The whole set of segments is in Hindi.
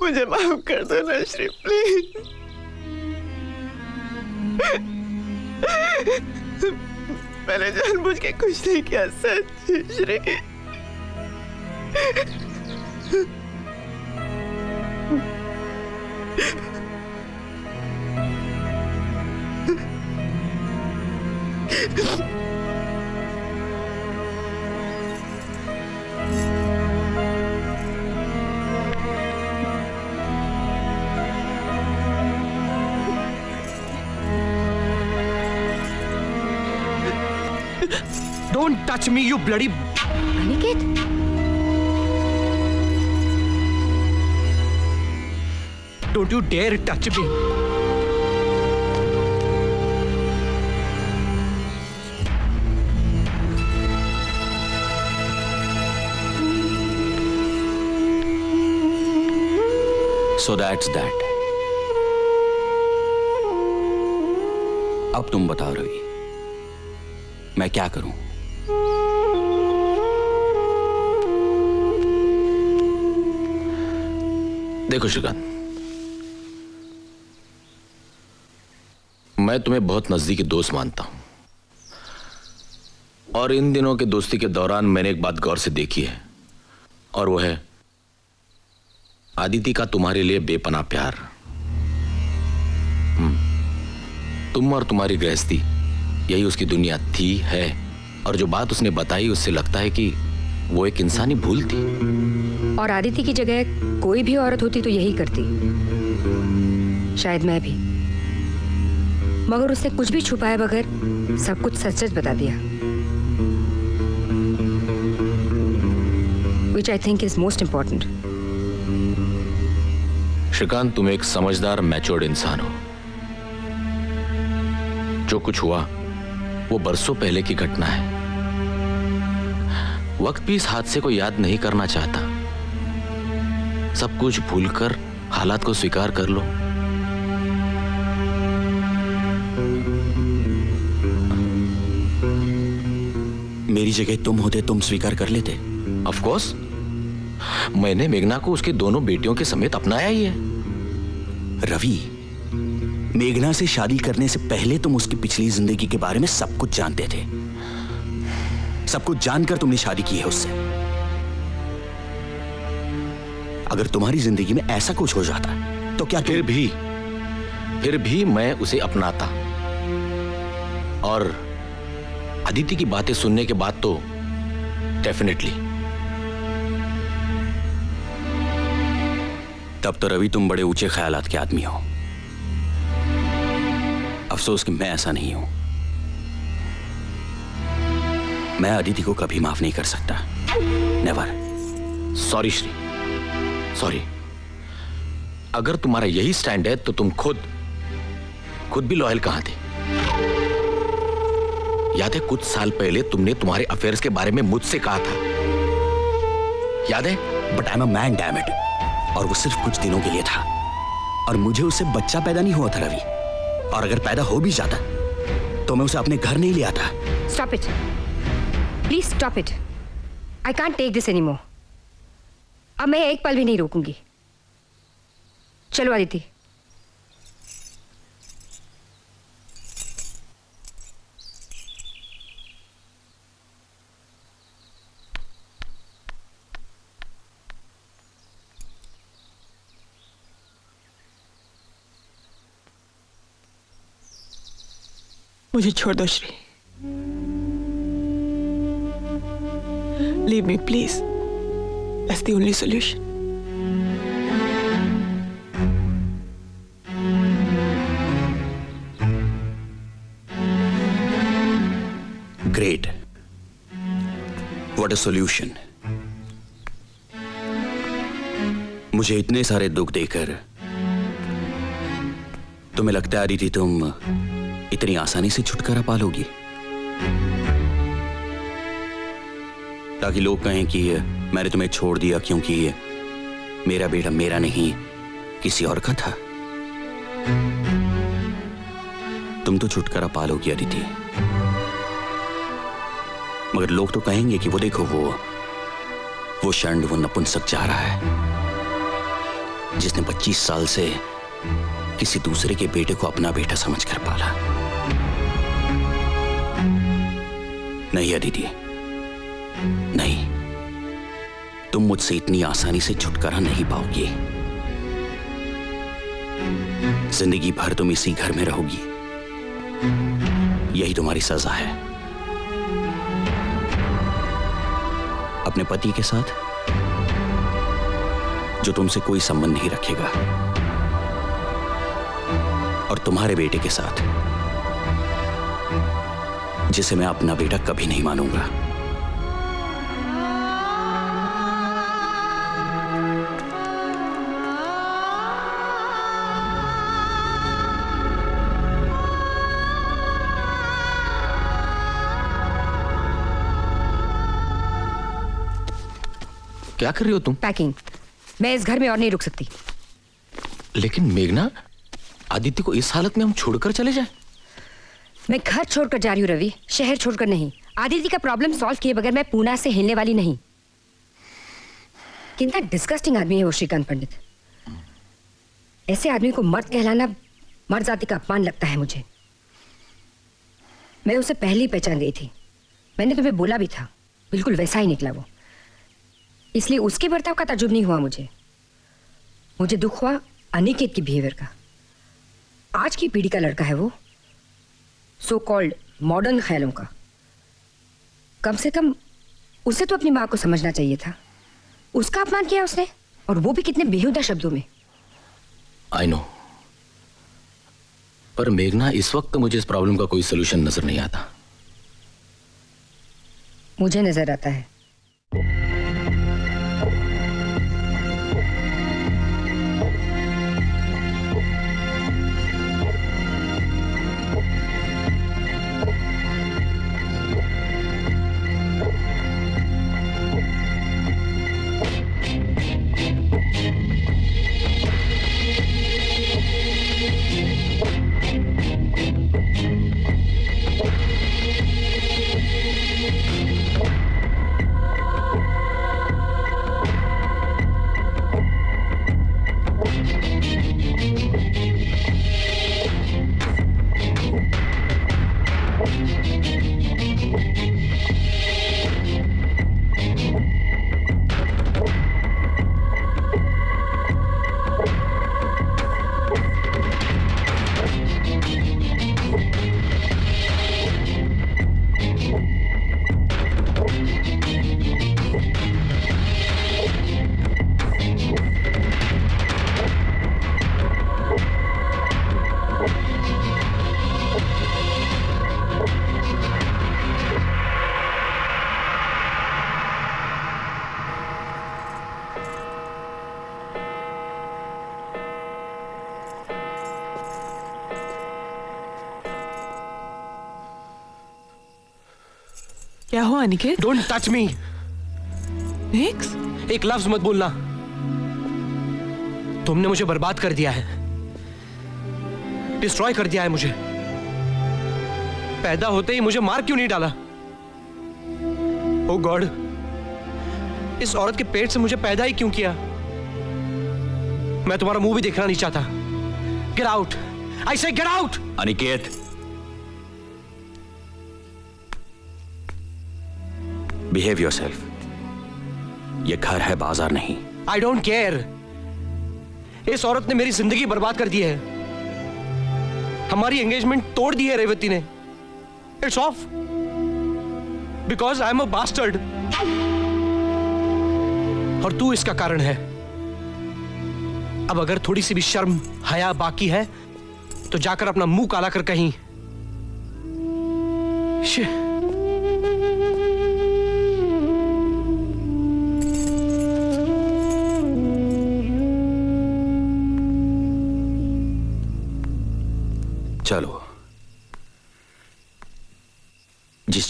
मुझे माफ कर दो ना श्री, प्लीज। मैंने जानबूझ के कुछ नहीं किया, सच Shri. Don't touch me, you bloody... Aniket, Don't you dare touch me. So that's that. अब तुम बताओ रवि, मैं क्या करूं? देखो श्रीकांत, मैं तुम्हें बहुत नजदीकी दोस्त मानता हूं, और इन दिनों के दोस्ती के दौरान मैंने एक बात गौर से देखी है, और वो है आदिति का तुम्हारे लिए बेपनाह प्यार। तुम और तुम्हारी गृहस्थी, यही उसकी दुनिया थी, है, और जो बात उसने बताई उससे लगता है कि वो एक इंसानी भूल थी। और आदिति की जगह कोई भी औरत होती तो यही करती, शायद मैं भी, मगर उसने कुछ भी छुपाए बगैर सब कुछ सच सच बता दिया, which I think is most important. Shrikant, तुम एक समझदार मैच्योर्ड इंसान हो। जो कुछ हुआ वो बरसों पहले की घटना है। वक्त भी इस हादसे को याद नहीं करना चाहता। सब कुछ भूलकर हालात को स्वीकार कर लो। मेरी जगह तुम होते, तुम स्वीकार कर लेते? ऑफ कोर्स, मैंने मेघना को उसकी दोनों बेटियों के समेत अपनाया ही है। रवि, मेघना से शादी करने से पहले तुम उसकी पिछली जिंदगी के बारे में सब कुछ जानते थे। सब कुछ जानकर तुमने शादी की है उससे। अगर तुम्हारी जिंदगी में ऐसा कुछ हो जाता तो क्या फिर भी मैं उसे अपनाता। और अदिति की बातें सुनने के बाद तो डेफिनेटली। तब तो रवि तुम बड़े ऊंचे ख्यालात के आदमी हो। अफसोस कि मैं ऐसा नहीं हूं। मैं अदिति को कभी माफ नहीं कर सकता। नेवर। Sorry Shri, sorry. अगर तुम्हारा यही स्टैंड है तो तुम खुद भी लॉयल कहां थे? याद है कुछ साल पहले तुमने तुम्हारे अफेयर्स के बारे में मुझसे कहा था, याद है? But I am a man, damn it. और वो सिर्फ कुछ दिनों के लिए था, और मुझे उससे बच्चा पैदा नहीं हुआ था रवि। और अगर पैदा हो भी जाता तो मैं उसे अपने घर नहीं ले आता। Stop it. Please stop it. I can't take this anymore. अब मैं एक पल भी नहीं रोकूंगी। चलो आदिति। मुझे छोड़ दो Shri, leave me please, that's the only solution. Great. What a solution. मुझे इतने सारे दुख देकर तुम्हें लगता है अदिति तुम इतनी आसानी से छुटकारा पालोगी, ताकि लोग कहें कि मैंने तुम्हें छोड़ दिया क्योंकि मेरा बेटा मेरा नहीं किसी और का था। तुम तो छुटकारा पालोगी अदिति, मगर लोग तो कहेंगे कि वो देखो वो षंड, वो नपुंसक जा रहा है जिसने 25 साल से किसी दूसरे के बेटे को अपना बेटा समझकर पाला। नहीं अदिति, नहीं, तुम मुझसे इतनी आसानी से छुटकारा नहीं पाओगी। जिंदगी भर तुम इसी घर में रहोगी, यही तुम्हारी सजा है। अपने पति के साथ जो तुमसे कोई संबंध नहीं रखेगा, और तुम्हारे बेटे के साथ जिसे मैं अपना बेटा कभी नहीं मानूंगा। क्या कर रही हो तुम? पैकिंग। मैं इस घर में और नहीं रुक सकती। लेकिन मेघना, आदित्य को इस हालत में हम छोड़कर चले जाएं? मैं घर छोड़कर जा रही हूँ रवि, शहर छोड़कर नहीं। आदित्य का प्रॉब्लम सॉल्व किए बगैर मैं पूना से हिलने वाली नहीं। कितना डिस्गस्टिंग आदमी है वो श्रीकांत पंडित। ऐसे आदमी को मर्द कहलाना मर्द जाति का अपमान लगता है मुझे। मैं उसे पहले ही पहचान गई थी। मैंने तुम्हें बोला भी था, बिल्कुल वैसा ही निकला वो। इसलिए उसके बर्ताव का ताजुब नहीं हुआ मुझे दुख हुआ अनिकेत की बिहेवियर का। आज की पीढ़ी का लड़का है वो, सो कॉल्ड मॉडर्न ख्यालों का। कम से कम उसे तो अपनी माँ को समझना चाहिए था। उसका अपमान किया उसने, और वो भी कितने बेहुदा शब्दों में। आई नो, पर मेघना इस वक्त मुझे इस प्रॉब्लम का कोई सोल्यूशन नजर नहीं आता। मुझे नजर आता है। क्या हुआ Aniket? Don't touch me. Next? एक लफ्ज मत बोलना। तुमने मुझे बर्बाद कर दिया है, डिस्ट्रॉय कर दिया है मुझे। पैदा होते ही मुझे मार क्यों नहीं डाला? ओ गॉड, इस औरत के पेट से मुझे पैदा ही क्यों किया? मैं तुम्हारा मुंह भी देखना नहीं चाहता। गेट आउट, आई से get out. Aniket, behave yourself. ये घर है, बाजार नहीं। I don't care. इस औरत ने मेरी जिंदगी बर्बाद कर दी है। हमारी एंगेजमेंट तोड़ दी है रेवती ने। It's off because I am a bastard. और तू इसका कारण है। अब अगर थोड़ी सी भी शर्म हया बाकी है तो जाकर अपना मुंह काला कर कहीं।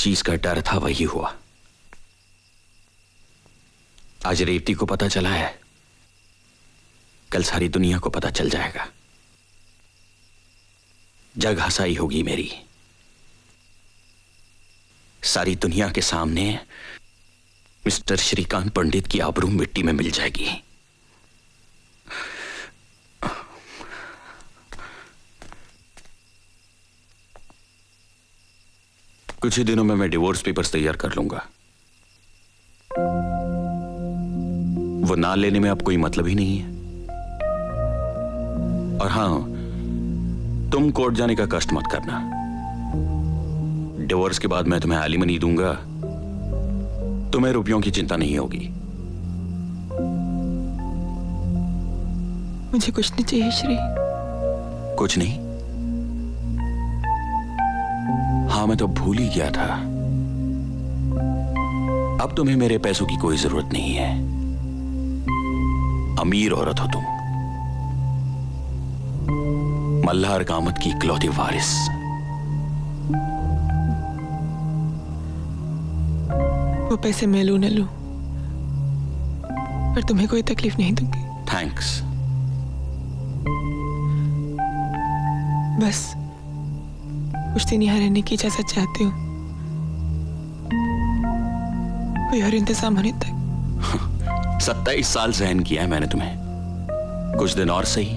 चीज का डर था वही हुआ। आज रेवती को पता चला है, कल सारी दुनिया को पता चल जाएगा। जग हंसाई होगी मेरी, सारी दुनिया के सामने मिस्टर श्रीकांत पंडित की आबरू मिट्टी में मिल जाएगी। कुछ ही दिनों में मैं डिवोर्स पेपर्स तैयार कर लूंगा। वो ना लेने में अब कोई मतलब ही नहीं है। और हां, तुम कोर्ट जाने का कष्ट मत करना। डिवोर्स के बाद मैं तुम्हें एलिमनी दूंगा, तुम्हें रुपयों की चिंता नहीं होगी। मुझे कुछ नहीं चाहिए श्री। कुछ नहीं? हाँ, मैं तो भूल ही गया था। अब तुम्हें मेरे पैसों की कोई जरूरत नहीं है। अमीर औरत हो तुम, मल्हार कामत की इकलौती वारिस। वो पैसे मैं लूं न लूं, पर तुम्हें कोई तकलीफ नहीं दूंगी। थैंक्स। बस कुछ दिन यहाँ रहने की इजाजत चाहती हूँ, कोई और इंतजाम होने तक। 27 साल सहन किया है मैंने तुम्हें, कुछ दिन और सही।